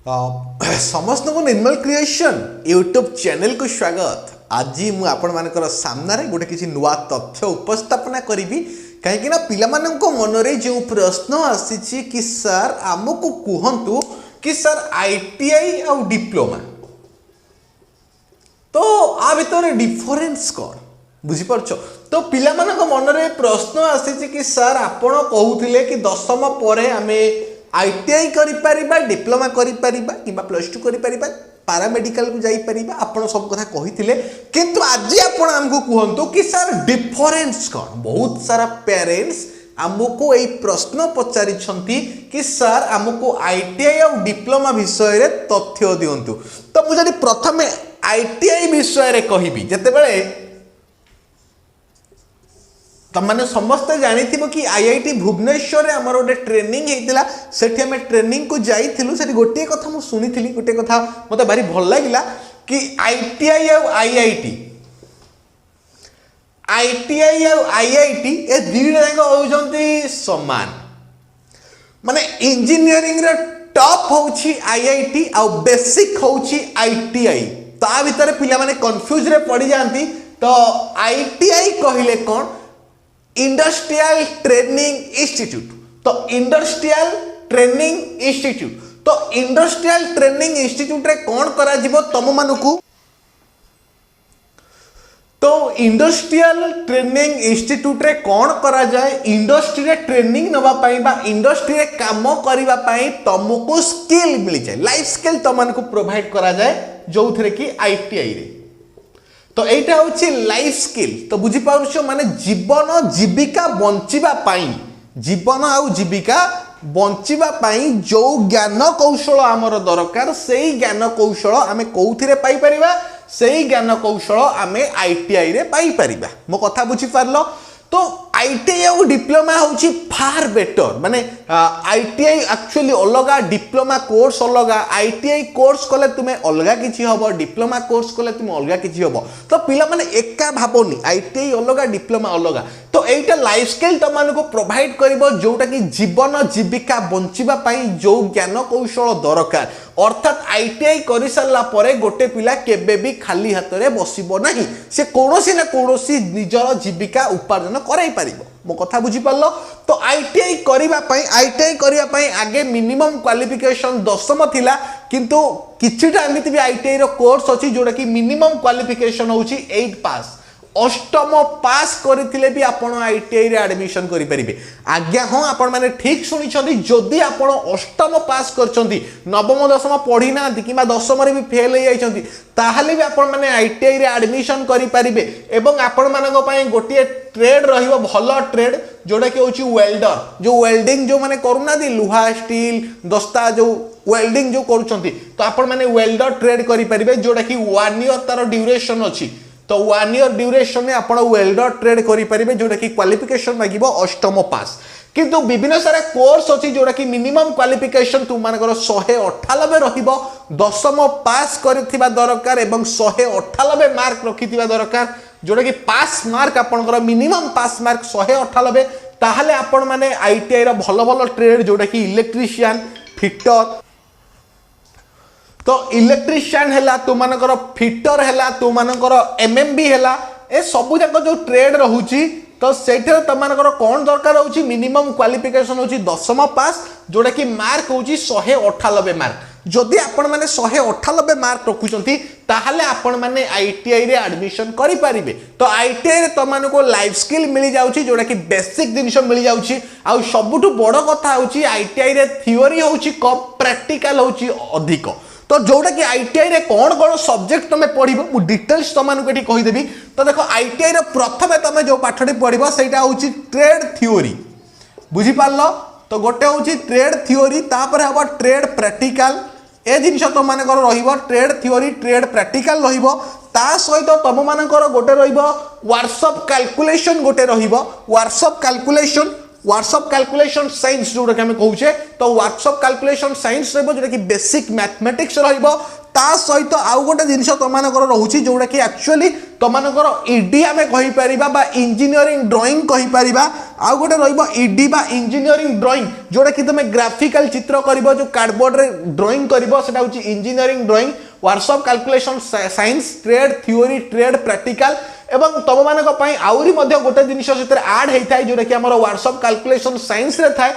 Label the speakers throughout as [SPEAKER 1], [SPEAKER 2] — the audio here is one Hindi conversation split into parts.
[SPEAKER 1] समस्त को निर्मल क्रिएशन यूट्यूब चैनल को स्वागत। आज मु आपण मानकर सामने गोटे किसी नुआ तथ्य उपस्थापना करी कहीं पिला मनरे जो प्रश्न आसी कि सर आमको कहतु कि सर आईटीआई और डिप्लोमा तो आ भर डिफरेन्स कौन बुझीपार। तो पिला मनरे प्रश्न आसी कि सर आपण कहते कि दशम पर आम आईटीआई करिपरिबा डिप्लोमा करिपरिबा किबा प्लस टू करिपरिबा पारामेडिकल को जाई परिबा आपण सब कथा कहिथिले किंतु आज आपण हमको कहंतु कि सर डिफरेंस कौन। बहुत सारा पेरेंट्स हमको यही प्रश्न पचारि कि सर हमको आईटीआई और डिप्लोमा विषय रे तथ्य दियंतु। तो मुझे प्रथम आईटीआई विषय रे कहिबी जेतेबेले तमने समस्त जानी कि आईआईटी भुवनेश्वर रे हमर गोटे ट्रेनिंग हेतिला सेठी हम ट्रेनिंग को जाइथिलु। सेठी गोटे कथा मु सुनिथिली गोटे कथा मते भारी भल लागिला कि आईटीआई और आईआईटी और आईआईटी ए दुईटा जाक होउजंती समान। माने इंजीनियरिंग रे टॉप होउची आईआईटी और बेसिक होउची आईटीआई। ता भीतर पिला माने कंफ्यूज रे पड़ी जानती। तो आईटीआई कहिले कोन इंडस्ट्रियल ट्रेनिंग इंस्टीट्यूट। तो इंडस्ट्रियल ट्रेनिंग इंस्टीट्यूट तो इंडस्ट्रियल ट्रेनिंग इंस्टीट्यूट रे कौन करा जिवो तम मानकू। तो इंडस्ट्रियल ट्रेनिंग इंस्टीट्यूट रे कौन करा जाए इंडस्ट्री रे ट्रेनिंग नवा पाई बा इंडस्ट्री रे काम करिवा पाई तमको स्किल मिल जाए लाइफ स्किल तम मानकू प्रोवाइड करा जाए जो थरे कि आईटीआई रे। तो एटा होची लाइफ स्किल। तो बुझी पाउछो माने जीवन जीविका बंचिबा पाई जीवन आउ जीविका बंचिबा पाई जो ज्ञान कौशल आमर दरकार सेही ज्ञान कौशल आमे कोउथिरे पाई परिबा सेही ज्ञान कौशल आमे आईटीआई रे पाई परिबा। मो कथा बुझी पारलो। तो आईटीआई और डिप्लोमा होची फार बेटर माने आईटीआई एक्चुअली अलगा डिप्लोमा कोर्स अलगा। आईटीआई कोर्स कले तुमे अलगा किछि हबो डिप्लोमा कोर्स कले तुमे अलगा किछि हबो। तो पिला माने एका भाबोनी आईटीआई अलगा डिप्लोमा अलगा। तो एटा लाइफ स्किल तमान को प्रोवाइड करिवो जोटा कि जीवन जीविका बंचिबा पई जो ज्ञान कौशल दरकार। अर्थात आईटीआई करि सारला परे गोटे पिला केबे भी खाली हाथ रे बसिबो नाही से कोनोसी ना कोनोसी निजर जीविका उपार्जन कराई पारिबो। मो कथा बुझी पारलो। तो आईटीआई करिबा पई आईटीआई करिया पई आगे मिनिमम क्वालिफिकेशन दशम थिला किंतु किछिटा एमिति भी आईटीआई रो कोर्स अछि जोटा कि मिनिमम क्वालिफिकेशन होछि 8 पास अष्टम पास करथिले भी आपण आईटीआई रे एडमिशन करि परिबे। आज्ञा हां आपण माने ठीक सुनि छथि जदि आपण अष्टम पास करछथि नवम दशम पढी ना किबा दशम रे भी फेल हो जाइछथि ताहाले भी आपण माने आईटीआई रे एडमिशन करि परिबे। एवं आपण मानको पई गोटिए ट्रेड रहिबो भलो ट्रेड जोटा कि होछि वेल्डर जो वेल्डिंग जो माने करूना दी लुहा स्टील दस्ता जो वेल्डिंग जो करूछथि तो आपण माने वेल्डर ट्रेड करि परिबे जोटा कि 1 ईयर तार ड्यूरेशन अछि। तो 1 ईयर ड्यूरेशन में आपण वेल्डर ट्रेड करि परिबे जोटा कि क्वालिफिकेशन मागिबो अष्टम पास। किंतु विभिन्न सारा कोर्स अछि जोटा कि मिनिमम क्वालिफिकेशन तुम मानकर 198 रहिबो दशम पास करथिबा दरकार एवं 198 मार्क रखिथिबा दरकार जोटा कि पास मार्क आपनकर मिनिमम पास मार्क 198 ताहाले आपण माने आईटीआई रो भलो भलो ट्रेड जोटा कि इलेक्ट्रीशियन फिटर। तो इलेक्ट्रीशियन हैला तुमनकर फिटर हैला तुमनकर एमएमबी हैला ए सब जाक जो ट्रेड रहूची। तो सेठे तुमनकर कोन दरकार होची मिनिमम क्वालिफिकेशन होची दशम पास जोटा कि मार्क होची 198 मार्क। जदि आपण माने 198 मार्क रखुचंती ताहाले आपण माने आईटीआई रे एडमिशन करि परिबे। तो आईटीआई रे तुमनको लाइफ स्किल मिली जाउची जोटा कि बेसिक जिनिस मिली जाउची। आ सबुठु बड़ कथा होची आईटीआई रे थ्योरी होची कम प्रैक्टिकल होची अधिक। तो जोटा कि आईटीआई रे कौन कौन सब्जेक्ट तुम पढ़ो मु डिटेल्स तुमको ये कहीदेवी। तो देखो आईटीआई रे प्रथम तुम जो पाठटी पढ़ो सेटा होची ट्रेड थ्योरी बुझी पारलो। तो गोटे होची ट्रेड थ्योरी तापर हम ट्रेड प्रैक्टिकल ए जिनिस तुम मानकर रहिबो ट्रेड थ्योरी ट्रेड प्रैक्टिकल रहिबो। ता सहित तुम मानकर गोटे रहिबो वर्कशॉप कैलकुलेशन गोटे रहिबो वर्कशॉप कैलकुलेशन साइंस जोटा कि हमें कहूचे। तो वर्कशॉप कैलकुलेशन साइंस रहबो जोटा कि बेसिक मैथमेटिक्स रहबो। ता सहित आउ गोटे जिनस तुमको रोचे जोटा कि एक्चुअली तुमको ईडी आम कहीपर बा इंजीनियरिंग ड्राइंग कहीपर आउ गोटे रीडी बा इंजीनियरिंग ड्राइंग जोटा कि तुम ग्राफिकल चित्र कर जो कार्डबोर्ड रे ड्राइंग कर engineering drawing workshop calculation science trade theory trade practical एवं तुम मानी आउरी गोटे जिनिस आड होता है जोटा कि आम वर्कशॉप कैलकुलेशन साइंस रे थाए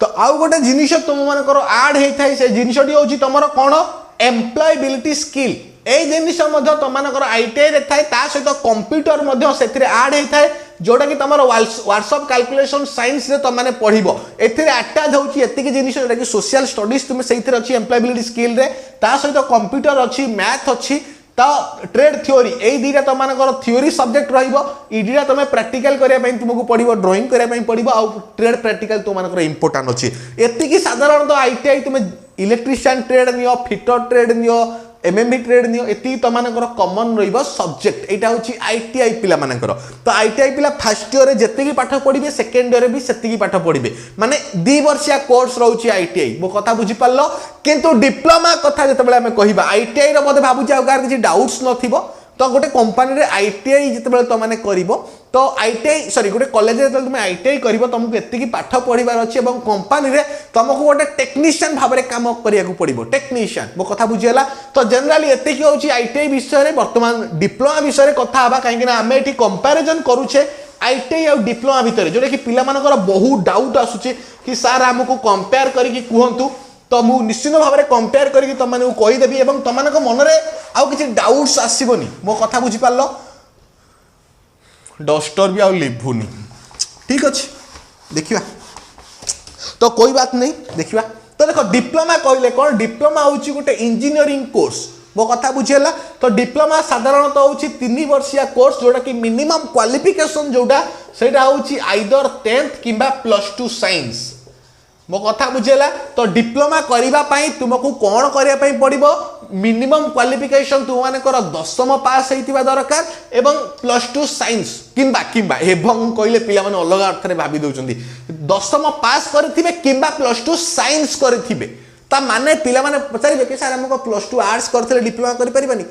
[SPEAKER 1] तो आउ गोटे जिनिस तुम मानकर आड होता है से जिनसटी हूँ तुम कौन एम्प्लॉयबिलिटी स्किल ए जिनिस तुम आईटीआई रे थाए ता सहित कंप्यूटर से आड होता है जोटा कि तुम वर्कशॉप कैलकुलेशन साइंस रे तुम पढ़ो एथिरे अटैच होची एतिकी जिनिस जोटा कि सोशल स्टडीज तुम से एम्प्लॉयबिलिटी स्किल रे ता सहित कंप्यूटर अच्छी मैथ अच्छी तो ट्रेड थ्योरी यही दुईटा तुम थ्योरी सब्जेक्ट रहा तुम प्रैक्टिकल करने तुमको पड़ो ड्राइंग करने पड़ो आ ट्रेड प्रैक्टिकल तुम इंपोर्टाट अच्छी एति साधारणतः आईटीआई तुम electrician trade neo fitter trade neo MMB trade neo एति तुमको कमन रही सब्जेक्ट यहाँ हूँ आईटीआई पिला तो आईटीआई पिला फर्स्ट ईयर जितकी पाठ पढ़े सेकेंड ईयर भी से पाठ पढ़े माने 2 वर्षिया कोर्स रोचे आईटीआई मो कथा बुझीपार किंतु डिप्लोमा कथा जो कह आईटीआई बोधे भावुँ किसी डाउट्स नथिबो तो गोटे कंपनी आईटीआई जिते तुमने कर तो आईटीआई सॉरी गोटे कॉलेज तुम आईटीआई कर तुमको एति पाठ पढ़ार अच्छे कंपनी रे तुमको गोटे टेक्नीशियन भाव में काम करिया पड़ो टेक्नीशियन मो कथा बुझीगला तो जनरली एति हूँ आईटीआई विषय बर्तमान डिप्लोमा विषय कथा कहीं आम ये कंपैरिजन करुचे आईटीआई और डिप्लोमा भितर जोटा कि पिला बहुत डाउट आसूचे कि सार आमको कंपेयर करके कहतु तो मु निश्चित भाव में कंपेयर करके तुमको कहीदेवी और तुम मन में आउ किसी डाउट्स आसबनी मो कथा बुझीपार डस्टर भी लिभुनी ठीक अच्छे देखिए तो कोई बात नहीं देखिए तो देखो डिप्लोमा कहले कौन डिप्लोमा हूँ गोटे इंजीनियरिंग कोर्स मो कथा बुझीगला तो डिप्लोमा साधारणतः हूँ 3 वर्षिया कोर्स जोटा कि मिनिमम क्वालिफिकेशन जोटा सेटा हूँ आइदर 10th किंबा +2 साइंस मो कथा बुझेला तो डिप्लोमा करने तुमको कौन करने पड़ो मिनिमम क्वालिफिकेशन तुम मानकर 10th पास होता दरकार एवं +2 साइंस किंबा किंबा एवं कहले पिला माने अलग अर्थ में भाभी दउचंदी 10th पास करथिबे किंबा +2 साइंस करथिबे ता माने पिला माने पचारिबे कि सर हमको +2 आर्ट्स करथिले डिप्लोमा करि परिबानी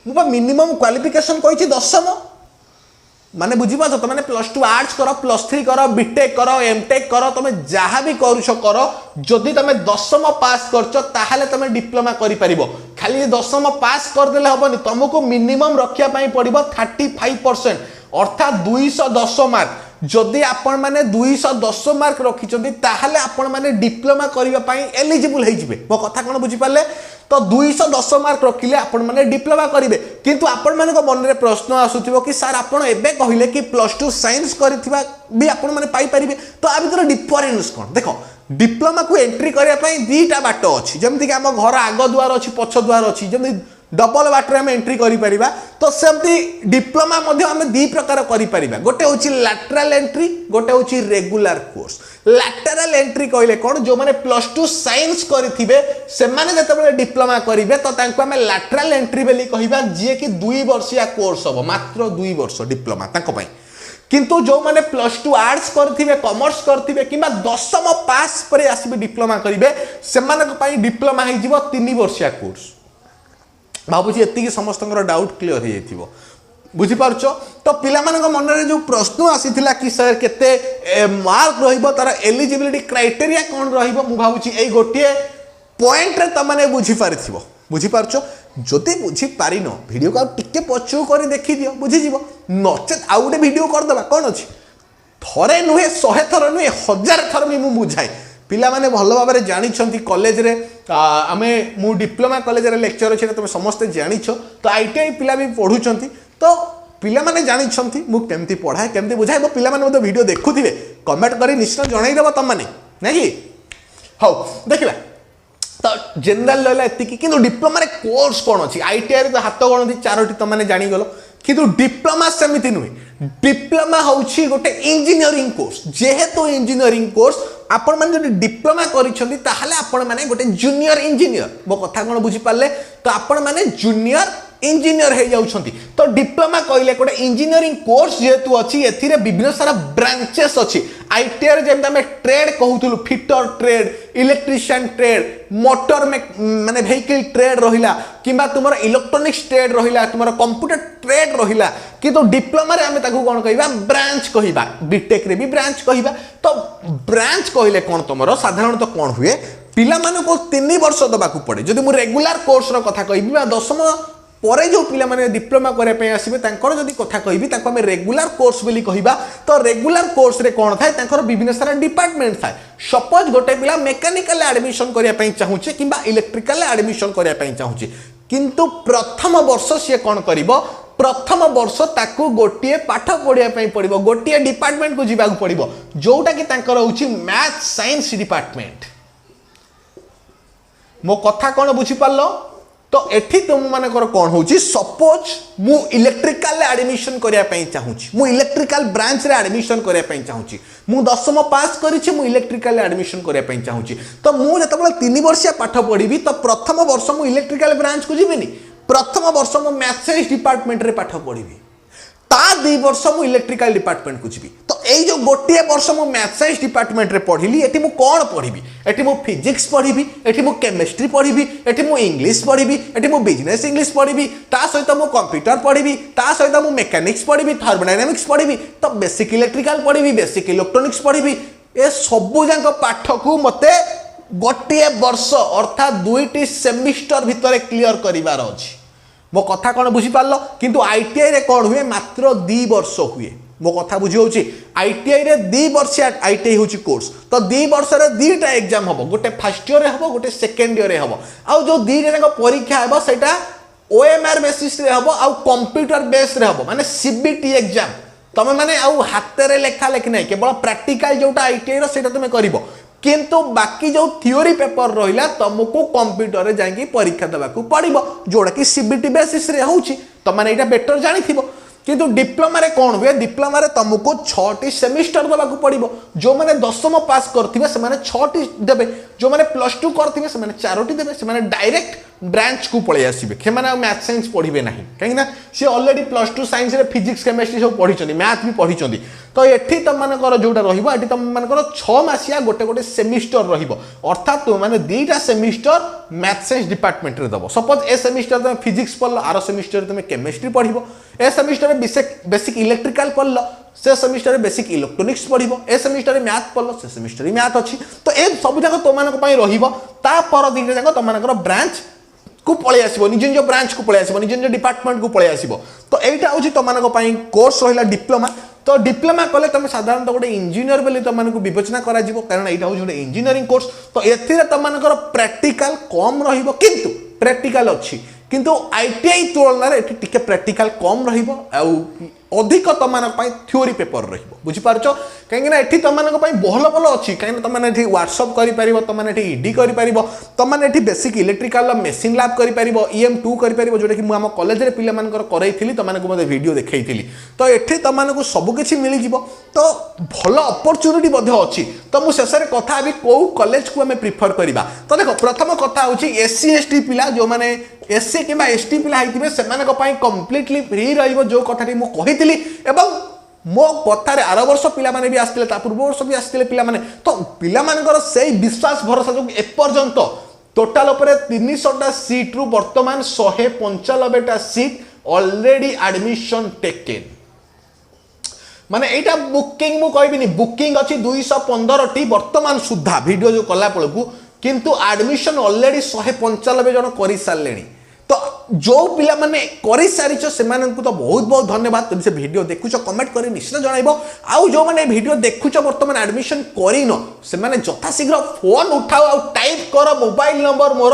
[SPEAKER 1] मु मिनिमम क्वालिफिकेशन कहिछि 10th माने बुझीपा तुम +2 आर्ट्स कर +3 कर बीटेक कर एमटेक कर तुम जहाँ भी कर जदि तुम 10th पास कर तुम डिप्लोमा कर खाली 10th पास करदे हेनी तुमको मिनिमम रखापी पड़ो 35% अर्थात 210 मार्क जदि आपण मैंने 210 मार्क रखिंट ताहले आपण मैंने डिप्लोमा करने एलिजिबल हो मो कथा कौन बुझीपारे तो 210 मार्क रखिले आपण मैंने डिप्लोमा करेंगे किंतु आपण मान मन में प्रश्न आसुथिबो कि सर आपण एबे कहले कि +2 साइंस करथिबा भी आपण मैंने पाई परिबे तो आ भीतर डिफरेंस कौन देखो डिप्लोमा को एंट्री करने दीटा बाट अच्छी जमीक आम घर आग द्वार अच्छी पछ द्वार अच्छी जमी डबल बाटर आम एंट्री करें तो सेमती डिप्लोमा आम 2 प्रकार करें गोटे हूँ लैटरल एंट्री गोटे हूँ रेगुलर कोर्स लैटरल एंट्री कहले कौन जो मैंने +2 साइंस करेंगे से जो डिप्लोमा करेंगे तो आम लैटरल एंट्री बोली कहवा जी कि 2 वर्षिया कोर्स हम मात्र 2 वर्ष डिप्लोमा किंतु जो मैंने +2 आर्ट्स करेंगे कॉमर्स करेंगे कि 10th पास पर आसबे डिप्लोमा करेंगे से डिप्लोमा हो 3 वर्षिया कोर्स भावुँ एति समस्त डाउट क्लियर हो बुझीपार तो पिला मन में जो प्रश्न आसीला कि सर केते मार्क तार एलिजिबिलिटी क्राइटेरिया कौन रुझे यही गोटे पॉइंट रे तमने बुझीपार जदि बुझीपार भिडियो को टिके पछू कर देखी दियो बुझीज नचेत आउ गोटे भिडियो करदे कौन अच्छी थरे नुहे 100 थर नुहे 1000 थर भी मुझे बुझाए पिला माने भल भाव में जानी कॉलेज रे आमे मु डिप्लोमा कॉलेज रे लेक्चर अच्छे तुम समस्ते जानिछ तो आईटीआई पिला भी पढ़ुचंती तो पिला माने जानिछंती मु केमती पढ़ाए केमती बुझाए तो पिला माने वीडियो देखुथिबे कमेंट करी निश्चय जनईदेव तुम मैंने नहीं हौ देखिबा तो जनरल रहा एति कि डिप्लोमा रे कोर्स कौन अच्छी आईटीआई तो हाथ गणती 4टी तुमने जानीगल किंतु डिप्लोमा सेमती नुहे डिप्लोमा हूँ गोटे इंजीनियरिंग कोर्स जेहेतु इंजीनियरिंग कोर्स आपण मैंने जो डिप्लोमा करें गोटे जूनियर इंजीनियर मो कथा कौन बुझीपारे तो आपण मैंने जूनियर इंजीनियर हो जाउछंती तो डिप्लोमा कहले गोटे इंजीनियरिंग कोर्स जेतु अछि एथिरे विभिन्न सारा ब्रांचेस अछि आईटीआई रे जेम ट्रेड कहउथुलु fitter trade electrician trade motor माने व्हीकल ट्रेड रहिला किबा तुमर इलेक्ट्रॉनिक्स ट्रेड रहिला तुमर कंप्यूटर ट्रेड रहिला किंतु डिप्लोमा रे हमें ताकू कोन कहिबा ब्रांच कहिबा बीटेक रे भी ब्रांच कहिबा तो ब्रांच कहले कोन तुमर साधारणतः कोन हुए पिला माने को 3 वर्ष दबाकू पड़े जदि मु रेगुलर कोर्स रो कथा कहिबी बा 10म परे जो पिला माने डिप्लोमा करे पे आसीबे तांकर जदि कथा कहिबी ताको हमें रेगुलर कोर्स बोली कहिबा तो रेगुलर कोर्स रे कोन थाए तांकर विभिन्न सारा डिपार्टमेंट थाए सपोज गोटे पिला मेकानिकल एडमिशन करिया पई चाहूचे किबा इलेक्ट्रिकल एडमिशन करिया पई चाहूचे किंतु प्रथम वर्ष से कोन करिवो प्रथम वर्ष ताकू गोटिए पाठ पढ़िया पई पड़िबो गोटिए डिपार्टमेंट को जिबाकू पड़िबो जोटा कि तांकर होची मैथ साइंस डिपार्टमेंट मो कथा कौन बुझी पारलो तो एठी तुम मानकर कौन होची सपोज मु इलेक्ट्रिकल एडमिशन करिया पई चाहूची मु इलेक्ट्रिकल ब्रांच रे एडमिशन करिया पई चाहूची मु 10म पास करिछि मु इलेक्ट्रिकल एडमिशन करिया पई चाहूची तो मु जतबेला 3 वर्षिया पाठ पढ़िबी तो प्रथम वर्ष मु इलेक्ट्रिकल ब्रांच को जिबिनी प्रथम वर्ष मु मैथ साइंस डिपार्टमेंट रे पाठ पढ़िबी ता 2 वर्ष मु इलेक्ट्रिकल डिपार्टमेंट को जिबी तो एई जो गोटिए वर्ष मु मैथ साइंस डिपार्टमेंट रे पढ़िली एठी मु कोन पढ़िबी एठी मु फिजिक्स पढ़िबी एठी मु केमिस्ट्री पढ़िबी एठी मु इंग्लिश पढ़िबी एठी मु बिजनेस इंग्लिश पढ़िबी ता सहित मु कंप्यूटर पढ़िबी ता सहित मु मेकानिक्स पढ़िबी थर्मोडायनामिक्स पढ़िबी तो बेसिक इलेक्ट्रिकल पढ़िबी बेसिक इलेक्ट्रॉनिक्स पढ़िबी ए सबु जांक पाठ को मते गोटिए वर्ष अर्थात 2टी सेमिस्टर भितरे क्लियर करिवार अछि मो कथा कौन बुझी पारलो किंतु आईटीआई रे कौन हुए मात्र 2 वर्ष हुए मो कथा बुझी होची आईटीआई रे 2 वर्ष आईटीआई होची कोर्स तो 2 वर्ष रे 2टा एग्जाम हबो गोटे फर्स्ट ईयर रे हबो गोटे सेकंड ईयर रे हबो आ जो 2 रे परीक्षा हबो सेटा ओएमआर बेसिस रे हबो आ कंप्यूटर बेस रे हबो माने सीबीटी एग्जाम तमे माने आ हाथ रे लेखा लेखि नै केवल प्रैक्टिकल जोटा आईटीआई रो सेटा तुमे करिवो किंतु बाकी जो थ्योरी पेपर रहिला तुमको कंप्यूटर रे जाई परीक्षा देबाकू पड़िबो जोड़ा कि सीबीटी बेसिस रे होउची त माने एटा बेटर जानिथिबो किंतु डिप्लोमा रे कोन हुए डिप्लोमा रे तुमको 6टी सेमिस्टर देबाकू पड़िबो जो माने 10म पास करथिबे से माने 6टी देबे जो माने +2 करथिबे से माने 4टी देबे से माने डायरेक्ट ब्रांच को पळे आसीबे के माने मैथ साइंस पढ़िबे नाही काहे ना से ऑलरेडी +2 साइंस रे फिजिक्स केमिस्ट्री सब पढ़िचंदी मैथ भी पढ़िचंदी तो एठी तुम मानकर जोटा रहिबो एठी तुम मानकर 6 मासिया गोटे गोटे सेमिस्टर रहिबो अर्थात तुम माने 2टा सेमिस्टर मैथ साइंस डिपार्टमेंट रे दबो सपोज ए सेमिस्टर तुम फिजिक्स पढ़लो आरो सेमिस्टर तुम केमिस्ट्री पढ़िबो ए सेमिस्टर में बेसिक इलेक्ट्रिकल पढ़लो से सेमिस्टर में बेसिक इलेक्ट्रॉनिक्स पढ़िबो ए सेमिस्टर में मैथ पढ़लो से सेमिस्टर में मैथ अछि तो ए सब जाक तुम मानक पई रहिबो ता पर दिन जाक तुम मानकर ब्रांच को पळे आसीबो निज निज ब्रांच को पळे आसीबो निज निज डिपार्टमेंट को पळे आसीबो तो एटा होची तुम मानक पई कोर्स रहिला डिप्लोमा तो डिप्लोमा कले तुम साधारणतः गोटे इंजीनियर बोली तुम मानक विवेचना करा जिवो कारण एटा होची गोटे इंजीनियरिंग कोर्स तो एथिरे तुम मानकर प्रैक्टिकल कम रहिबो किंतु प्रैक्टिकल अछि किंतु आईटीआई तुलना रे एठी टिके प्रैक्टिकल कम रहिबो आ अधिक तुम मानक पई थ्योरी पेपर रहिबो बुझि पारछो काहे ना एठी तुम मानक पई बहल बहल अछि काहे ना तुम माने एठी व्हाट्सएप करि परिबो तुम माने एठी ईडी करि परिबो तुम माने एठी बेसिक इलेक्ट्रिकल मशीन लैब करि परिबो ईएम2 करि परिबो जोटा कि मु हम कॉलेज रे पिला मानकर करैथिली तुम मानक मते वीडियो देखैथिली तो एठी तुम मानक सब किछि मिलि जिवो तो भलो अपॉर्चुनिटी बधे अछि तो मु शेष रे कथा अभी को कॉलेज को हमें प्रिफर करिबा तो देखो प्रथम कथा होछि एससी एसटी पिला जो माने एससी किबा एसटी पिला हाइतिबे सेमानक पई कंप्लीटली फ्री रहिबो जो कथाटी मु कहितिली एवं मो कथारे आर वर्ष पिला माने भी आस्तिले ता पूर्व वर्ष भी आस्तिले पिला माने तो पिला मानकर सेही विश्वास भरोसा जो ए पर्यंत टोटल ऊपर 300टा सीट रु वर्तमान 195टा सीट ऑलरेडी एडमिशन टेकन माने एटा बुकिंग मु कहबिनी बुकिंग अछि 215टी वर्तमान सुद्धा वीडियो जो कला पळकू किंतु एडमिशन ऑलरेडी 195 जन करि सारलेनी तो जो पिला माने करि सारिछो सेमानन को तो बहुत बहुत धन्यवाद तुम से वीडियो देखुछो कमेंट करी निश्चित जणाइबो आउ जो माने वीडियो देखुछो वर्तमान एडमिशन करिनो से माने जथा शीघ्र फोन उठाओ आ टाइप करो मोबाइल नंबर मोर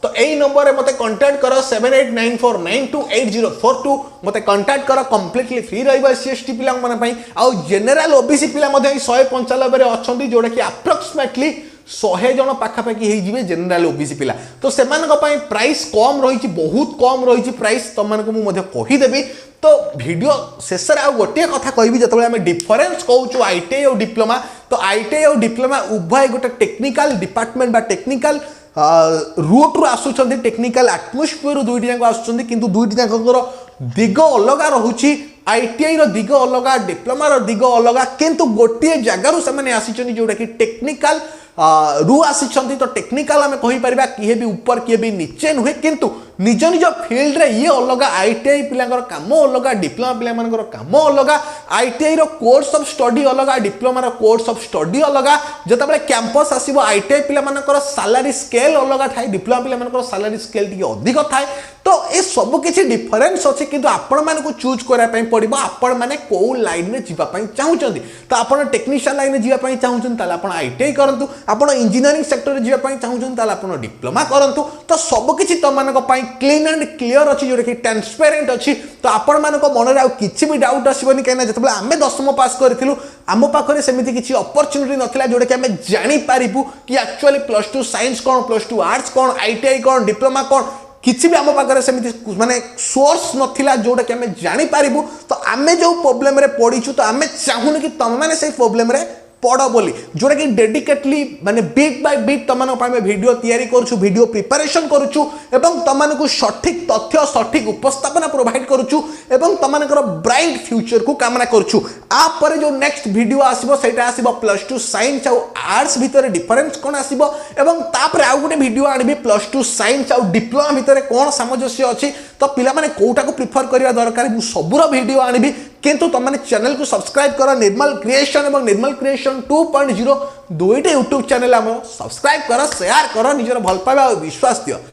[SPEAKER 1] तो एई नंबर रे मते कांटेक्ट करो 7894928042 मते कांटेक्ट करो कंप्लीटली फ्री रहइबो एससी पिला माने पई आ जनरल ओबीसी पिला मध्ये 195 रे अछंती जोडा कि अप्रोक्सीमेटली 100 जन पाखापाखि हो जाए जनरल ओबीसी पिला तो से प्राइस कम रही बहुत कम रही प्राइस तुम मुझे कहीदेवी तो वीडियो शेष में गोटे कथा कहबी जो आम डिफरेन्स कहूँ आईटीआई और डिप्लोमा तो आईटीआई और डिप्लोमा उभय गोटे टेक्निकल डिपार्टमेंट बा टेक्निकल रूट रु आसुचंती टेक्निकल एटमॉस्फेयर दुईटी जाक आसुचंती किंतु दुईटी जाकर दिग अलग रहुची आईटीआई रो दिग अलग डिप्लोमा रो दिग अलग किंतु गोटे जगार से आसी जोटा कि टेक्निकल रु आसी तो टेक्निकल आम कहीपर किए भी ऊपर किए भी नीचे नुहे किंतु निज निज फील्ड रे ये अलग आईटीआई पिलांकर काम अलग डिप्लोमा पिलांकर काम अलग आईटीआई रो कोर्स ऑफ स्टडी अलग डिप्लोमा रो कोर्स ऑफ स्टडी अलग जतबे कैंपस आसीबो आईटीआई पिलांकर सैलरी स्केल अलग थाए डिप्लोमा पिलांकर सैलरी स्केल टिके अधिक थाए तो ये सब किसी डिफरेन्स अच्छे किंतु आपण मानक चूज करने पड़ो आपण मैंने कौ लाइन में जीवाई चाहते तो आप टेक्नीशियन लाइन में जीवाई चाहते आप आईटीआई करूँ आप इंजीनियरिंग सेक्टर में जीवाई चाहते आप डिप्लोमा करूँ तो सबकि तुम क्लीन एंड क्लीयर अच्छी जोटा कि ट्रांसपेरेंट अच्छी तो आपण मान मन में किसी भी डाउट आसबनी कहीं जो आम 10वीं पास करूँ आम पाखे सेमती किसी अपरच्युनिटी नाला जोटा कि आम जापरू कि एक्चुअली +2 साइंस कौन +2 आर्ट्स कौन आईटीआई कौन डिप्लोमा कौन किसी भी आम पाखे सेमती माने सोर्स नथिला जोटा कि आम जापरू तो आम जो प्रोब्लेम रे पड़ीचु तो आम चाहूनी कि तुम मैंने से प्रोब्लेम रे पढ़ बोली जोटा कि डेडिकेटली माने बीट बाय बीट तुम वीडियो तैयारी करूछु वीडियो प्रिपरेशन करूछु एवं तुमको सठिक तथ्य सठिक उपस्थापना प्रोवाइड करूछु एवं तुमको ब्राइट फ्यूचर को कामना करूछु आप जो नेक्स्ट वीडियो आसीबो सेटा आसीबो +2 साइंस और आर्ट्स भितर डिफरेंस कोन आसीबो एवं तापर आउ गोटे वीडियो आनिबी +2 साइंस और डिप्लोमा भितर कोन सामंजस्य अछि तो पिला माने कोउटा को प्रिफर करिया दरकार मु सबुर वीडियो आनिबी किंतु तुम मैंने चैनल को सब्सक्राइब कर निर्मल क्रिएशन और निर्मल क्रिएशन 2.0 दुईटे यूट्यूब चैनल सब्सक्राइब कर शेयर कर निजर भल पाइबा और विश्वास दियो।